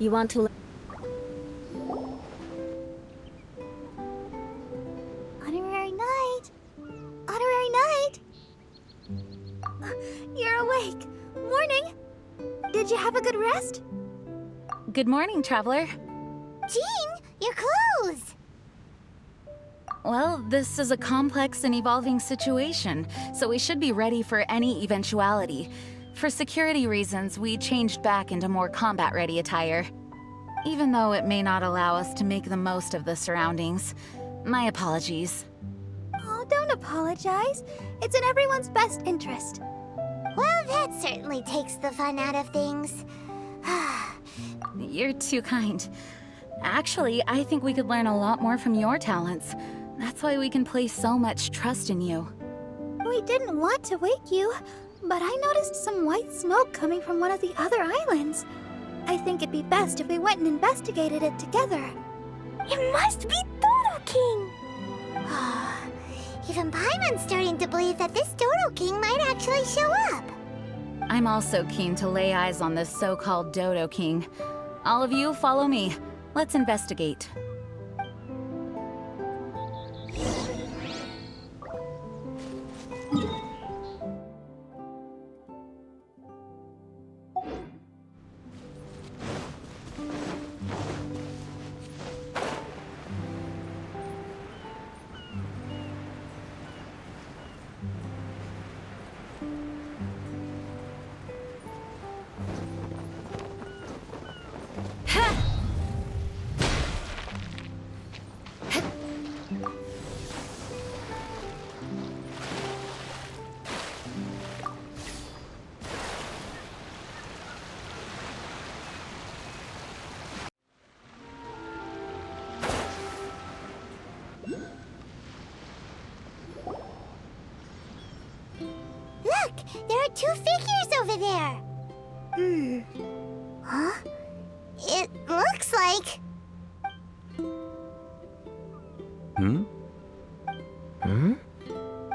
You want to... Honorary Knight! Honorary Knight! You're awake! Morning! Did you have a good rest? Good morning, traveler. Jean, your clothes! Well, this is a complex and evolving situation, so we should be ready for any eventuality. For security reasons, we changed back into more combat-ready attire. Even though it may not allow us to make the most of the surroundings. My apologies. Oh, don't apologize. It's in everyone's best interest. Well, that certainly takes the fun out of things. You're too kind. Actually, I think we could learn a lot more from your talents. That's why we can place so much trust in you. We didn't want to wake you, but I noticed some white smoke coming from one of the other islands. I think it'd be best if we went and investigated it together. It must be Dodo-King! Even Paimon's starting to believe that this Dodo-King might actually show up. I'm also keen to lay eyes on this so-called Dodo-King. All of you, follow me. Let's investigate. Look, there are two figures over there. Huh? It looks like...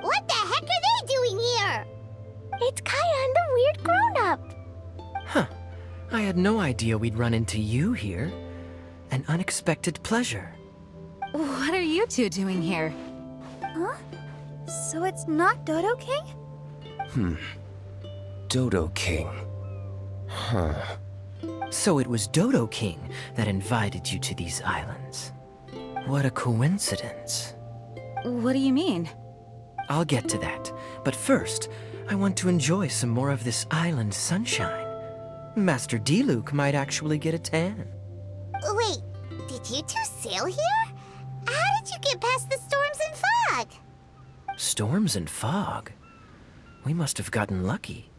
What the heck are they doing here? It's Kaya and the weird grown-up. Huh. I had no idea we'd run into you here. An unexpected pleasure. What are you two doing here? Huh? So it's not Dodo-King? Dodo-King. Huh. So it was Dodo-King that invited you to these islands. What a coincidence. What do you mean? I'll get to that, but first, I want to enjoy some more of this island sunshine. Master D-Luke might actually get a tan. Wait, did you two sail here? How did you get past the storms and fog? Storms and fog? We must have gotten lucky.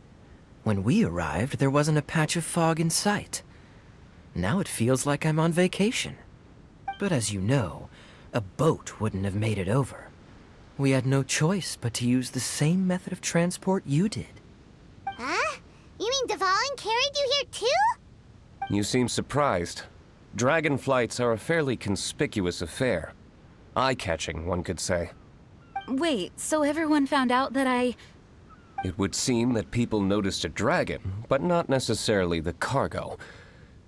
When we arrived, there wasn't a patch of fog in sight. Now it feels like I'm on vacation. But as you know, a boat wouldn't have made it over. We had no choice but to use the same method of transport you did. Huh? You mean Dvalin carried you here too? You seem surprised. Dragon flights are a fairly conspicuous affair. Eye-catching, one could say. Wait, so everyone found out that It would seem that people noticed a dragon, but not necessarily the cargo.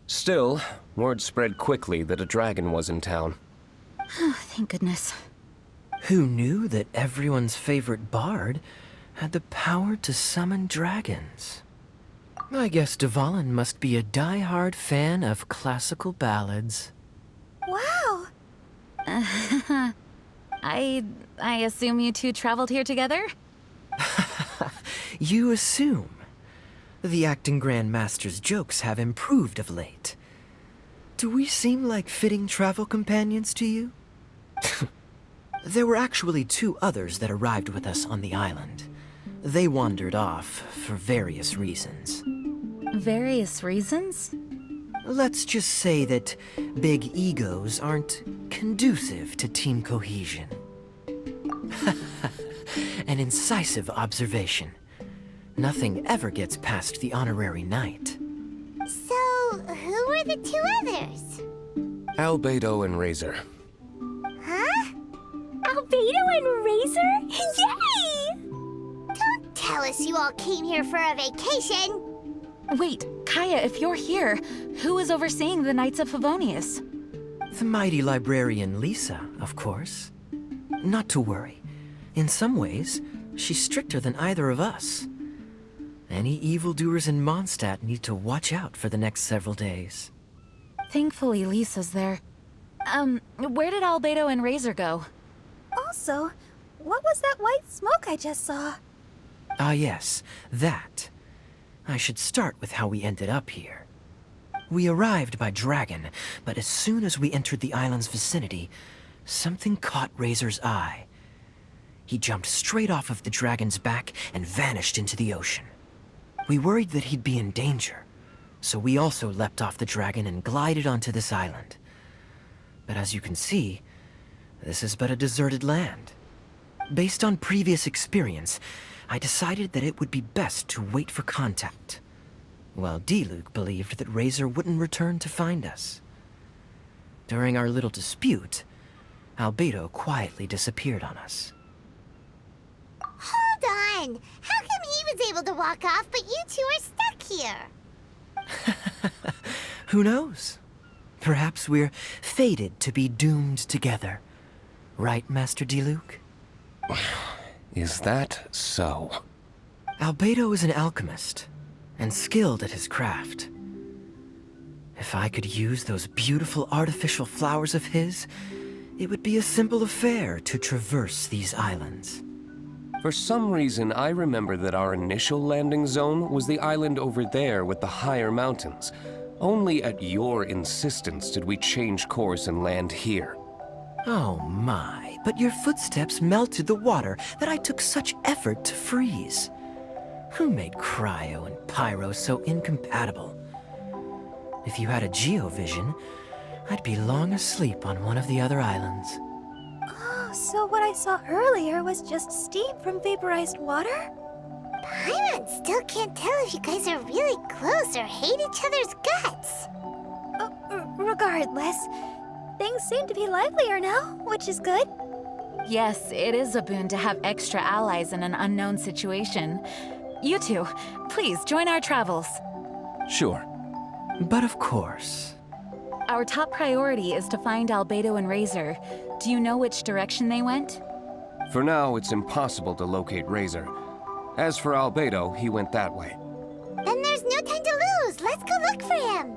Still, word spread quickly that a dragon was in town. Thank goodness. Who knew that everyone's favorite bard had the power to summon dragons? I guess Dvalin must be a die-hard fan of classical ballads. Wow! I assume you two traveled here together? You assume. The acting Grandmaster's jokes have improved of late. Do we seem like fitting travel companions to you? There were actually two others that arrived with us on the island. They wandered off for various reasons. Various reasons? Let's just say that big egos aren't conducive to team cohesion. An incisive observation. Nothing ever gets past the honorary knight. So, who were the two others? Albedo and Razor. Huh? Albedo and Razor? Yay! Don't tell us you all came here for a vacation. Wait, Kaya, if you're here, who is overseeing the Knights of Favonius? The mighty librarian Lisa, of course. Not to worry. In some ways, she's stricter than either of us. Any evildoers in Mondstadt need to watch out for the next several days. Thankfully, Lisa's there. Where did Albedo and Razor go? Also, what was that white smoke I just saw? Ah yes, that. I should start with how we ended up here. We arrived by dragon, but as soon as we entered the island's vicinity, something caught Razor's eye. He jumped straight off of the dragon's back and vanished into the ocean. We worried that he'd be in danger, so we also leapt off the dragon and glided onto this island. But as you can see, this is but a deserted land. Based on previous experience, I decided that it would be best to wait for contact. While Diluc believed that Razor wouldn't return to find us. During our little dispute, Albedo quietly disappeared on us. Hold on! How come he was able to walk off, but you two are stuck here? Who knows? Perhaps we're fated to be doomed together. Right, Master Diluc? Is that so? Albedo is an alchemist, and skilled at his craft. If I could use those beautiful artificial flowers of his, it would be a simple affair to traverse these islands. For some reason, I remember that our initial landing zone was the island over there with the higher mountains. Only at your insistence did we change course and land here. Oh my, but your footsteps melted the water that I took such effort to freeze. Who made cryo and pyro so incompatible? If you had a geovision, I'd be long asleep on one of the other islands. Oh, so what I saw earlier was just steam from vaporized water? Paimon still can't tell if you guys are really close or hate each other's guts. Regardless, things seem to be livelier now, which is good. Yes, it is a boon to have extra allies in an unknown situation. You two, please join our travels. Sure. But of course. Our top priority is to find Albedo and Razor. Do you know which direction they went? For now, it's impossible to locate Razor. As for Albedo, he went that way. Then there's no time to lose. Let's go look for him.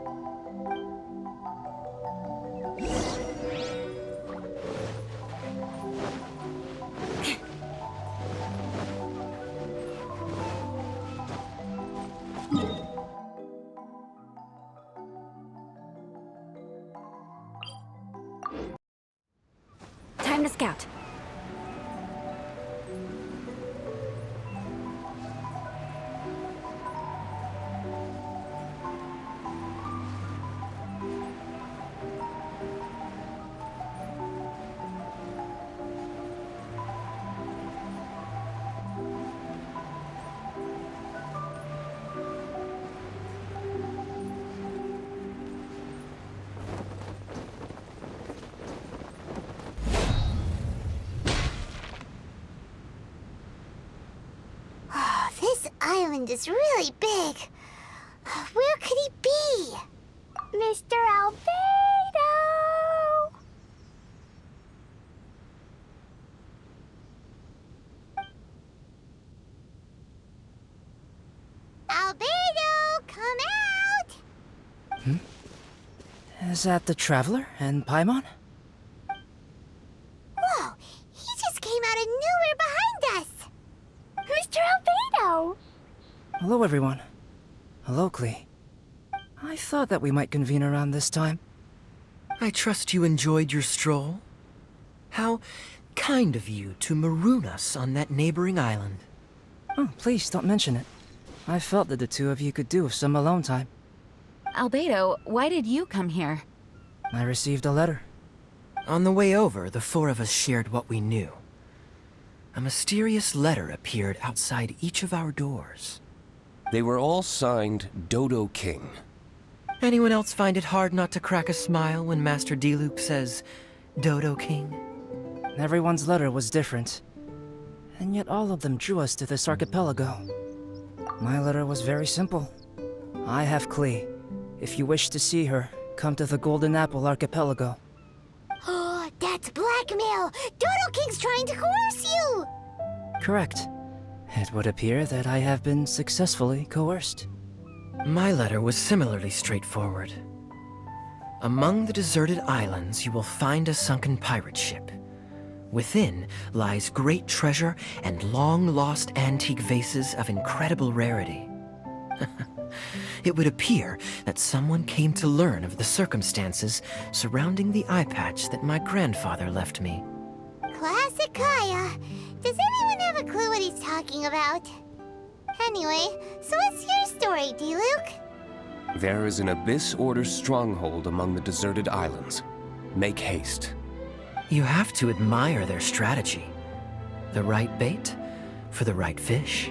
Time to scout. This island is really big. Where could he be? Mr. Albedo! Albedo, come out! Is that the Traveler and Paimon? Whoa, he just came out of nowhere behind us! Mr. Albedo! Hello, everyone. Hello, Klee. I thought that we might convene around this time. I trust you enjoyed your stroll. How kind of you to maroon us on that neighboring island. Oh, please don't mention it. I felt that the two of you could do with some alone time. Albedo, why did you come here? I received a letter. On the way over, the four of us shared what we knew. A mysterious letter appeared outside each of our doors. They were all signed Dodo-King. Anyone else find it hard not to crack a smile when Master Diluc says, Dodo-King? Everyone's letter was different. And yet all of them drew us to this archipelago. My letter was very simple. I have Klee. If you wish to see her, come to the Golden Apple Archipelago. Oh, that's blackmail! Dodo-King's trying to coerce you! Correct. It would appear that I have been successfully coerced. My letter was similarly straightforward. Among the deserted islands, you will find a sunken pirate ship. Within lies great treasure and long-lost antique vases of incredible rarity. It would appear that someone came to learn of the circumstances surrounding the eye patch that my grandfather left me. Classic Kaya. Does anyone have a clue what he's talking about? Anyway, so what's your story, D-Luke? There is an Abyss Order stronghold among the deserted islands. Make haste. You have to admire their strategy. The right bait for the right fish.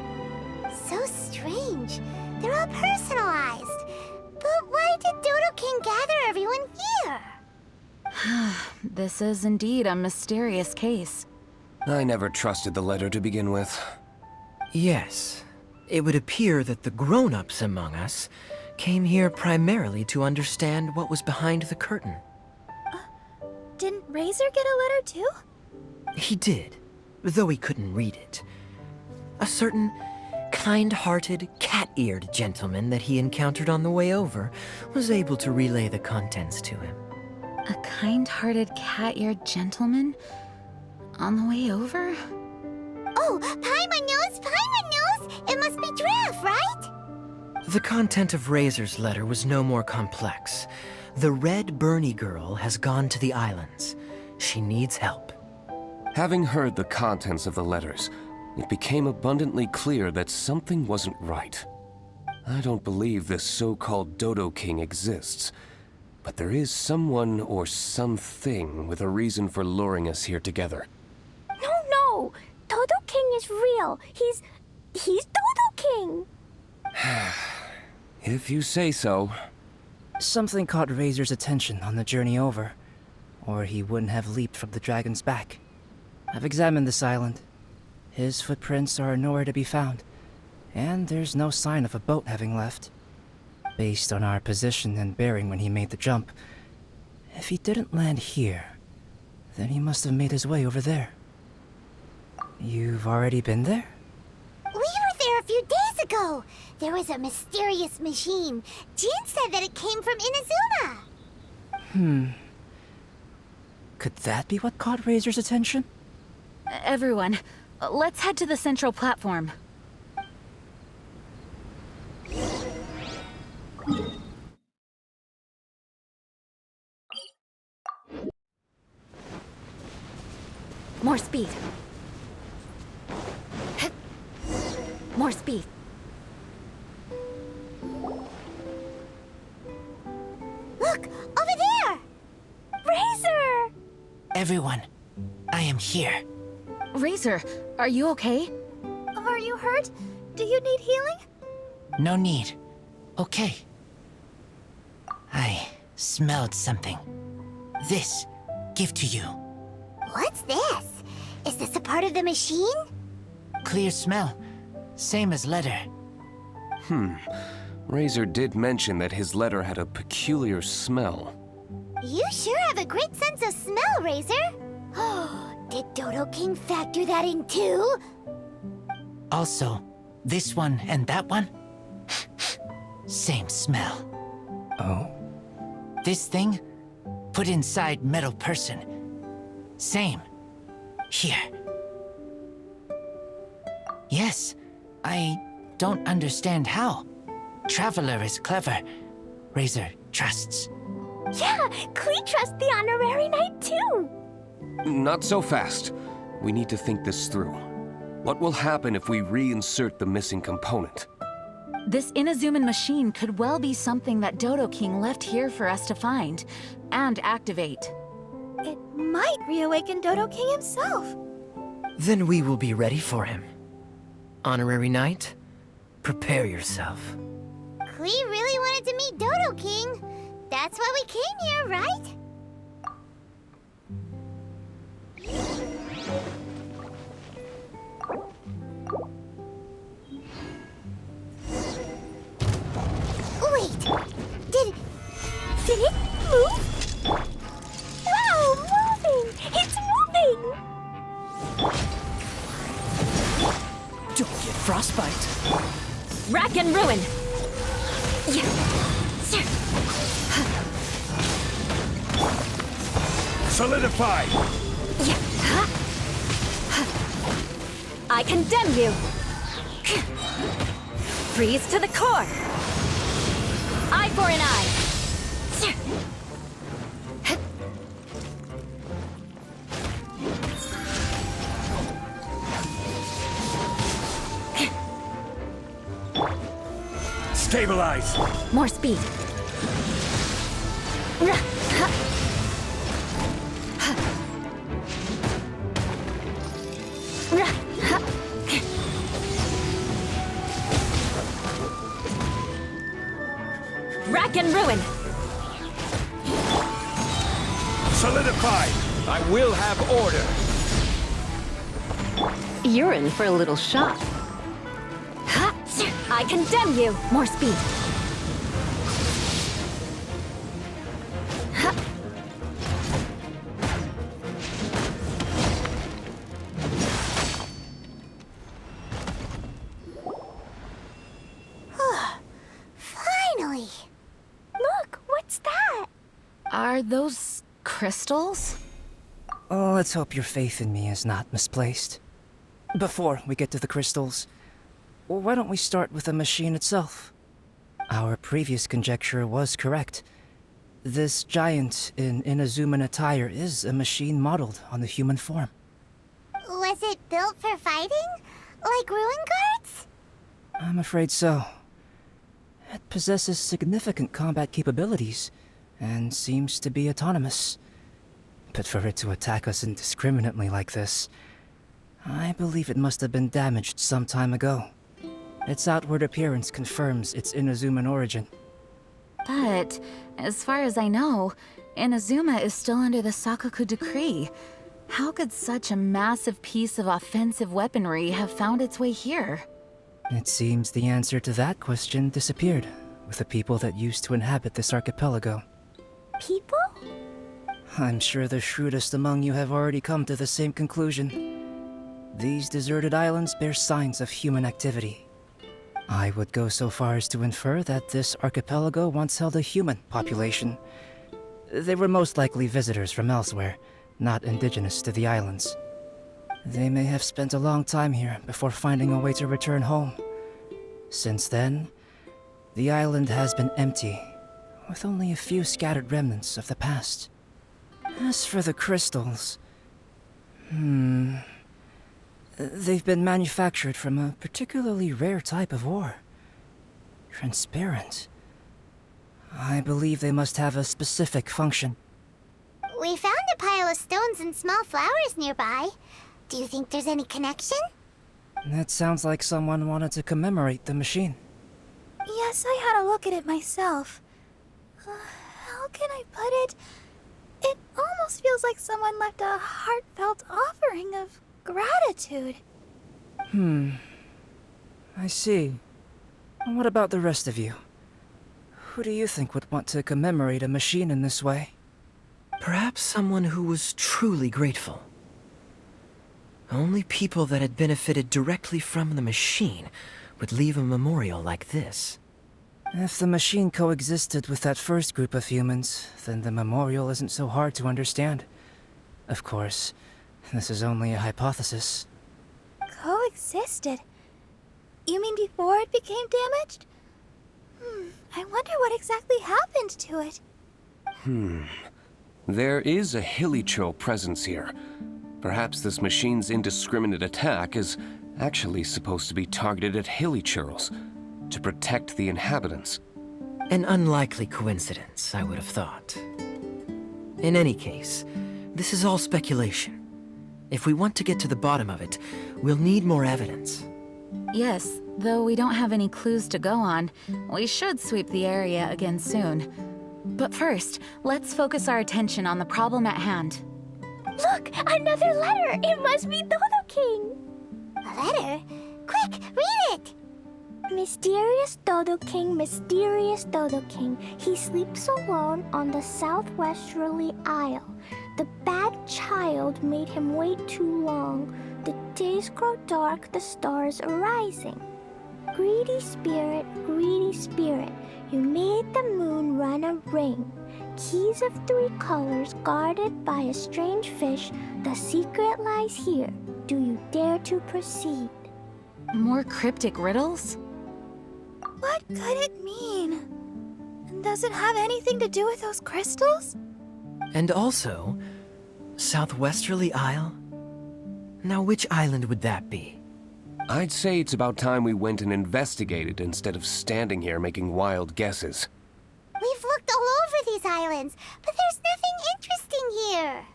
So strange. They're all personalized. But why did Dodo-King gather everyone here? This is indeed a mysterious case. I never trusted the letter to begin with. Yes, it would appear that the grown-ups among us came here primarily to understand what was behind the curtain. Didn't Razor get a letter too? He did, though he couldn't read it. A certain kind-hearted, cat-eared gentleman that he encountered on the way over was able to relay the contents to him. A kind-hearted, cat-eared gentleman? On the way over? Oh, Paimon knows! Paimon knows! It must be Draff, right? The content of Razor's letter was no more complex. The Red Bernie girl has gone to the islands. She needs help. Having heard the contents of the letters, it became abundantly clear that something wasn't right. I don't believe this so-called Dodo-King exists, but there is someone or something with a reason for luring us here together. No! Dodo-King is real. He's Dodo-King. If you say so. Something caught Razor's attention on the journey over, or he wouldn't have leaped from the dragon's back. I've examined this island. His footprints are nowhere to be found, and there's no sign of a boat having left. Based on our position and bearing when he made the jump, if he didn't land here, then he must have made his way over there. You've already been there? We were there a few days ago. There was a mysterious machine. Jin said that it came from Inazuma. Could that be what caught Razor's attention? Everyone, let's head to the central platform. More speed. More speed. Look, over there! Razor! Everyone, I am here. Razor, are you okay? Are you hurt? Do you need healing? No need. Okay. I smelled something. This, give to you. What's this? Is this a part of the machine? Clear smell. Same as letter. Razor did mention that his letter had a peculiar smell. You sure have a great sense of smell, Razor. Did Dodo-King factor that in too? Also, this one and that one? Same smell. Oh? This thing? Put inside metal person. Same. Here. Yes, I don't understand how. Traveler is clever. Razor trusts. Yeah, Klee trusts the honorary knight too. Not so fast. We need to think this through. What will happen if we reinsert the missing component? This Inazuman machine could well be something that Dodo-King left here for us to find and activate. It might reawaken Dodo-King himself. Then we will be ready for him. Honorary Knight, prepare yourself. Klee really wanted to meet Dodo-King. That's why we came here, right? frostbite. Rack and ruin! Solidify! I condemn you! Freeze to the core! Eye for an eye! Stabilize! More speed! Rack and ruin! Solidify! I will have order! You're in for a little shock. I condemn you! More speed! Finally! Look, what's that? Are those crystals? Oh, let's hope your faith in me is not misplaced. Before we get to the crystals, why don't we start with the machine itself? Our previous conjecture was correct. This giant in Inazuman attire is a machine modeled on the human form. Was it built for fighting? Like ruin guards? I'm afraid so. It possesses significant combat capabilities, and seems to be autonomous. But for it to attack us indiscriminately like this, I believe it must have been damaged some time ago. Its outward appearance confirms its Inazuman origin. But, as far as I know, Inazuma is still under the Sakaku decree. How could such a massive piece of offensive weaponry have found its way here? It seems the answer to that question disappeared with the people that used to inhabit this archipelago. People? I'm sure the shrewdest among you have already come to the same conclusion. These deserted islands bear signs of human activity. I would go so far as to infer that this archipelago once held a human population. They were most likely visitors from elsewhere, not indigenous to the islands. They may have spent a long time here before finding a way to return home. Since then, the island has been empty, with only a few scattered remnants of the past. As for the crystals... They've been manufactured from a particularly rare type of ore. Transparent. I believe they must have a specific function. We found a pile of stones and small flowers nearby. Do you think there's any connection? That sounds like someone wanted to commemorate the machine. Yes, I had a look at it myself. How can I put it? It almost feels like someone left a heartfelt offering of gratitude. I see. What about the rest of you? Who do you think would want to commemorate a machine in this way? Perhaps someone who was truly grateful. Only people that had benefited directly from the machine would leave a memorial like this. If the machine coexisted with that first group of humans, then the memorial isn't so hard to understand. Of course, this is only a hypothesis. Coexisted? You mean before it became damaged? I wonder what exactly happened to it. There is a Hilichurl presence here. Perhaps this machine's indiscriminate attack is actually supposed to be targeted at Hilichurls, to protect the inhabitants. An unlikely coincidence, I would have thought. In any case, this is all speculation. If we want to get to the bottom of it, we'll need more evidence. Yes, though we don't have any clues to go on, we should sweep the area again soon. But first, let's focus our attention on the problem at hand. Look, another letter! It must be Dodo-King! A letter? Quick, read it! Mysterious Dodo-King, mysterious Dodo-King. He sleeps alone on the southwesterly isle. The bad child made him wait too long. The days grow dark, the stars are rising. Greedy spirit, you made the moon run a ring. Keys of 3 colors guarded by a strange fish. The secret lies here. Do you dare to proceed? More cryptic riddles? What could it mean? And does it have anything to do with those crystals? And also, Southwesterly Isle? Now, which island would that be? I'd say it's about time we went and investigated instead of standing here making wild guesses. We've looked all over these islands, but there's nothing interesting here.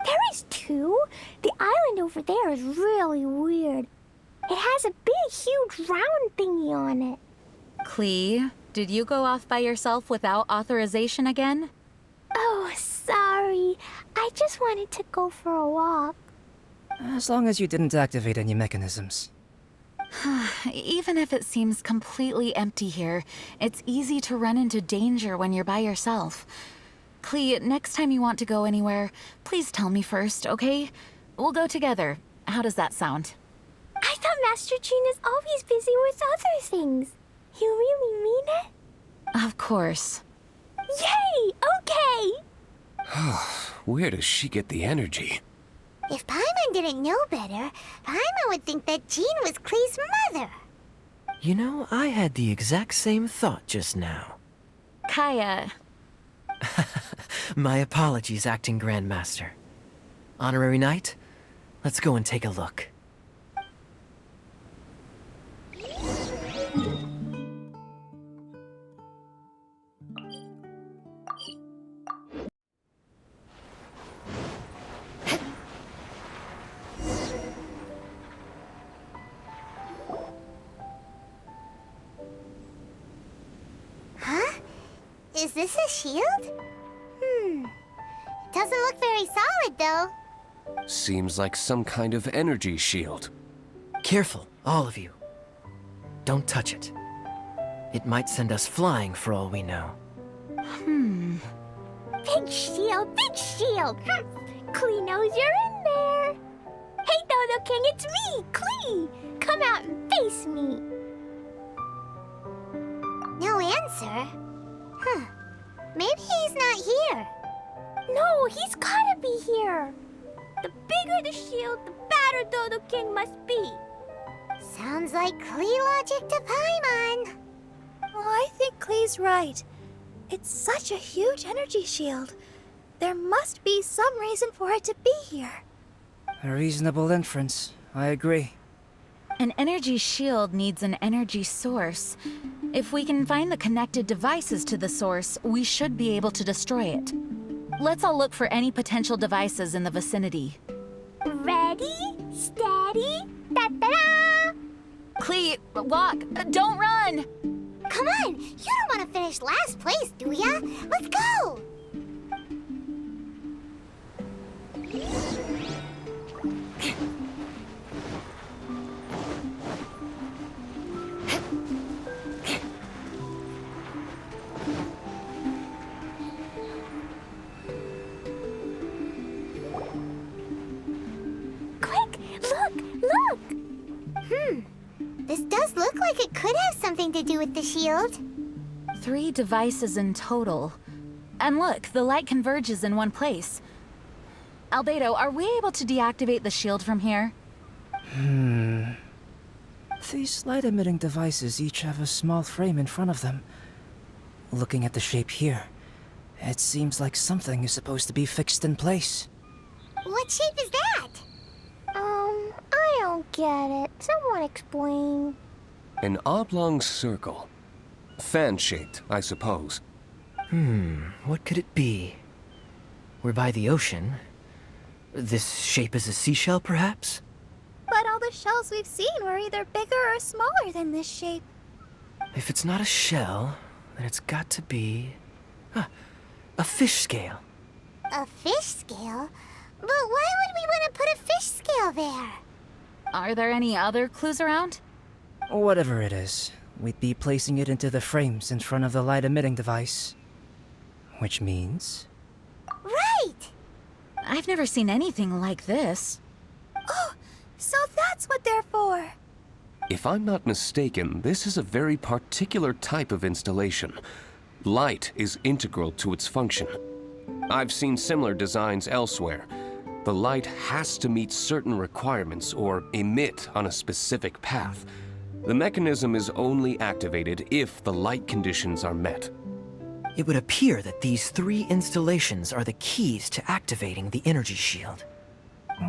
There is too. The island over there is really weird. It has a big, huge round thingy on it. Klee, did you go off by yourself without authorization again? Oh, sorry. I just wanted to go for a walk. As long as you didn't activate any mechanisms. Even if it seems completely empty here, it's easy to run into danger when you're by yourself. Klee, next time you want to go anywhere, please tell me first, okay? We'll go together. How does that sound? I thought Master Jean is always busy with other things. You really mean it? Of course. Yay! Okay! Where does she get the energy? If Paimon didn't know better, Paimon would think that Jean was Klee's mother. You know, I had the exact same thought just now. Kaya, My apologies, Acting Grandmaster. Honorary Knight, let's go and take a look. Huh? Is this a shield? Doesn't look very solid, though. Seems like some kind of energy shield. Careful, all of you. Don't touch it. It might send us flying for all we know. Big shield, big shield! Klee knows you're in there. Hey, Dodo-King, it's me, Klee! Come out and face me. No answer? Huh. Maybe he's not here. No, he's gotta be here. The bigger the shield, the badder Dodo-King must be. Sounds like Klee logic to Paimon. Well, I think Klee's right. It's such a huge energy shield. There must be some reason for it to be here. A reasonable inference. I agree. an energy shield needs an energy source. If we can find the connected devices to the source, we should be able to destroy it. Let's all look for any potential devices in the vicinity. Ready, steady, da-da-da! Klee, walk! Don't run! Come on! You don't want to finish last place, do ya? Let's go! Quick, look! This does look like it could have something to do with the shield. 3 devices in total. And look, the light converges in one place. Albedo, are we able to deactivate the shield from here? These light-emitting devices each have a small frame in front of them. Looking at the shape here, it seems like something is supposed to be fixed in place. What shape is that? I don't get it. Someone explain. An oblong circle. Fan-shaped, I suppose. What could it be? We're by the ocean. This shape is a seashell, perhaps? But all the shells we've seen were either bigger or smaller than this shape. If it's not a shell, then it's got to be... a fish scale. A fish scale? But why would we want to put a fish scale there? Are there any other clues around? Whatever it is, we'd be placing it into the frames in front of the light-emitting device. Which means... Right! I've never seen anything like this. Oh, so that's what they're for. If If I'm not mistaken, this is a very particular type of installation. Light is integral to its function. I've seen similar designs elsewhere. The light has to meet certain requirements or emit on a specific path. The mechanism is only activated if the light conditions are met. It would appear that these 3 installations are the keys to activating the energy shield.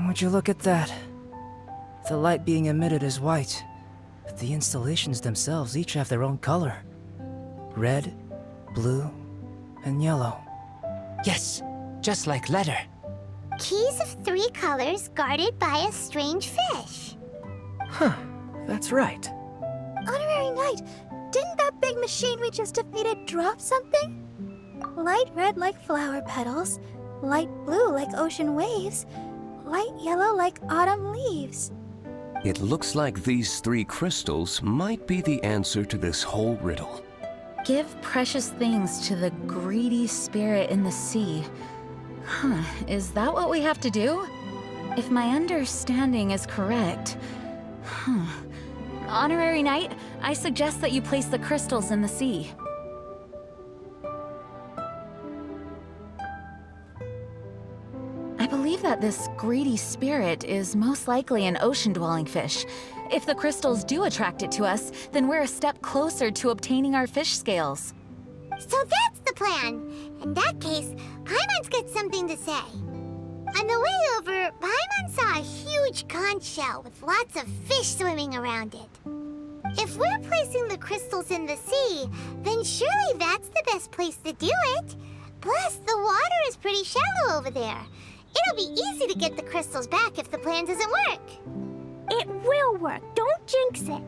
Would you look at that? The light being emitted is white, but the installations themselves each have their own color. Red, blue, and yellow. Yes, just like letter. Keys of 3 colors guarded by a strange fish. Huh, that's right. Honorary Knight, didn't that big machine we just defeated drop something? Light red like flower petals, light blue like ocean waves, light yellow like autumn leaves. It looks like these 3 crystals might be the answer to this whole riddle. Give precious things to the greedy spirit in the sea. Huh, is that what we have to do? If my understanding is correct... Honorary Knight, I suggest that you place the crystals in the sea. I believe that this greedy spirit is most likely an ocean-dwelling fish. If the crystals do attract it to us, then we're a step closer to obtaining our fish scales. So that's the plan. In that case, Paimon's got something to say. On the way over, Paimon saw a huge conch shell with lots of fish swimming around it. If we're placing the crystals in the sea, then surely that's the best place to do it. Plus, the water is pretty shallow over there. It'll be easy to get the crystals back if the plan doesn't work. It will work. Don't jinx it.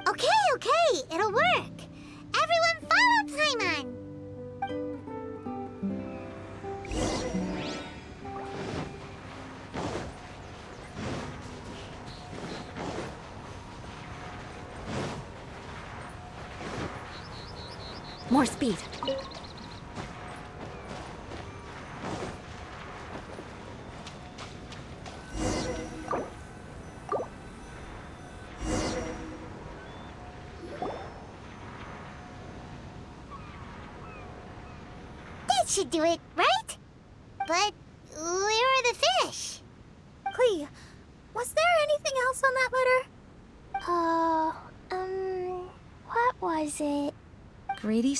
Okay, it'll work. Everyone follow Paimon! More speed. That should do it, right? But where are the fish? Klee, was there anything else on that letter? What was it? Greedy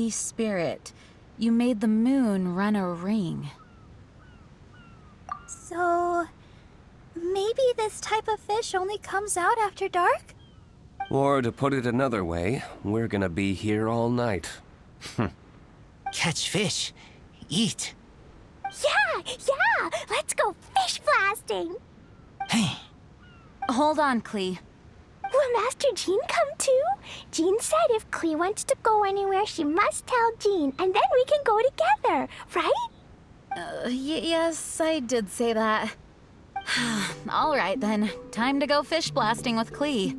spirit, you made the moon run a ring. So, maybe this type of fish only comes out after dark? Or to put it another way, we're gonna be here all night. Catch fish. Eat. Yeah! Let's go fish blasting! Hey. Hold on, Klee. Will Master Jean come too? Jean said if Klee wants to go anywhere, she must tell Jean, and then we can go together, right? Yes, I did say that. All right then, time to go fish blasting with Klee.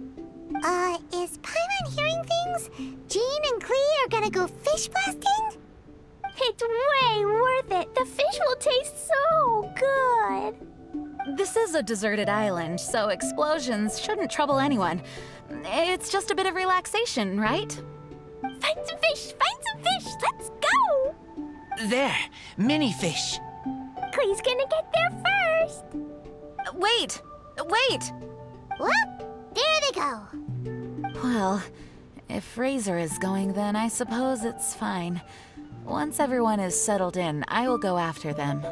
Is Paimon hearing things? Jean and Klee are gonna go fish blasting? It's way worth it. The fish will taste so good. This is a deserted island, so explosions shouldn't trouble anyone. It's just a bit of relaxation, right? Find some fish! Let's go! There. Mini fish. Klee's gonna get there first. Wait! Well, there they go. Well, if Razor is going, then I suppose it's fine. Once everyone is settled in, I will go after them.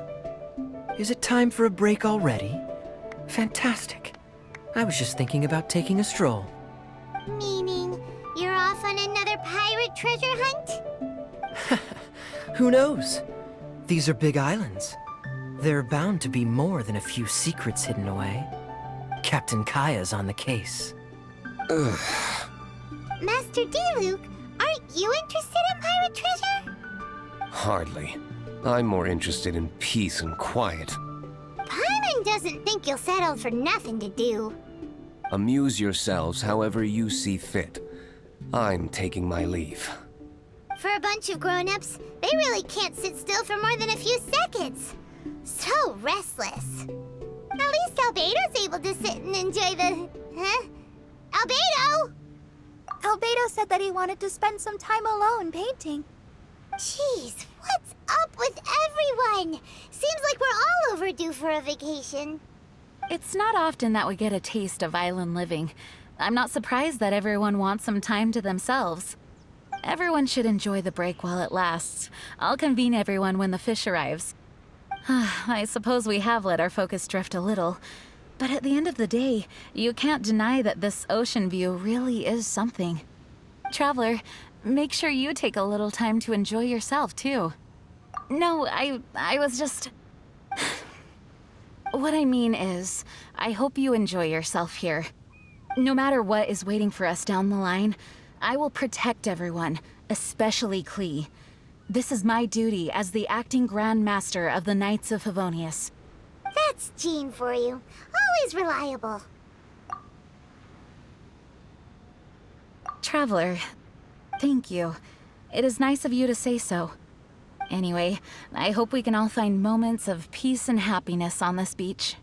Is it time for a break already? Fantastic. I was just thinking about taking a stroll. Meaning, you're off on another pirate treasure hunt? Who knows? These are big islands. There are bound to be more than a few secrets hidden away. Captain Kaya's on the case. Master D-Luke, aren't you interested in pirate treasure? Hardly. I'm more interested in peace and quiet. Paimon doesn't think you'll settle for nothing to do. Amuse yourselves however you see fit. I'm taking my leave. For a bunch of grown-ups, they really can't sit still for more than a few seconds. So restless. At least Albedo's able to sit and enjoy the... Albedo! Albedo said that he wanted to spend some time alone painting. Jeez, what's up with everyone? Seems like we're all overdue for a vacation. It's not often that we get a taste of island living. I'm not surprised that everyone wants some time to themselves. Everyone should enjoy the break while it lasts. I'll convene everyone when the fish arrives. I suppose we have let our focus drift a little. But at the end of the day, you can't deny that this ocean view really is something. Traveler, make sure you take a little time to enjoy yourself, too. No, I was just... What I mean is, I hope you enjoy yourself here. No matter what is waiting for us down the line, I will protect everyone, especially Klee. This is my duty as the acting Grand Master of the Knights of Favonius. That's Jean for you. Always reliable. Traveler, thank you. It is nice of you to say so. Anyway, I hope we can all find moments of peace and happiness on this beach.